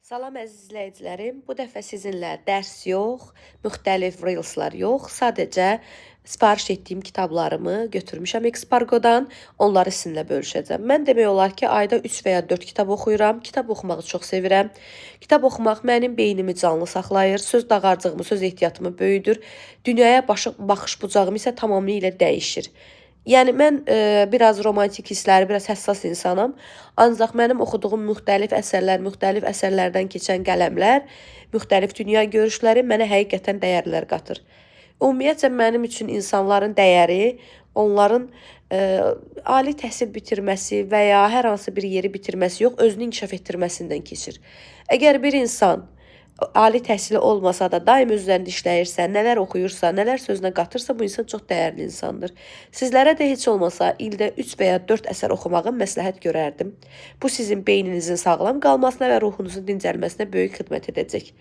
Salam əziz izləyicilərim. Bu dəfə sizinlə dərs yox, müxtəlif reelslər yox, sadəcə sifariş etdiyim kitablarımı götürmüşəm Expargodan. Onları sizinlə bölüşəcəm. Mən demək olar ki, ayda 3 və ya 4 kitab oxuyuram. Kitab oxumağı çox sevirəm. Kitab oxumaq mənim beynimi canlı saxlayır, söz dağarcığımı, söz ehtiyatımı böyüdür. Dünyaya baxış bucağım isə tamamilə dəyişir. Yəni mən biraz romantik hissləri, biraz həssas insanam. Ancaq mənim oxuduğum müxtəlif əsərlər, müxtəlif əsərlərdən keçən qələmlər, müxtəlif dünya görüşləri mənə həqiqətən dəyərlər qatır. Ümumiyyətcə mənim üçün insanların dəyəri, onların ali təhsil bitirməsi və ya hər hansı bir yeri bitirməsi yox, özünü inkişaf etdirməsindən keçir. Əgər bir insan ali təhsili olmasa da daim öz üzərində işləyirsə, nələr oxuyursa, nələr sözünə qatırsa, bu insan çox dəyərli insandır. Sizlərə də heç olmasa ildə 3 və ya 4 əsər oxumağı məsləhət görərdim. Bu sizin beyninizin sağlam qalmasına və ruhunuzun dincəlməsinə böyük xidmət edəcək.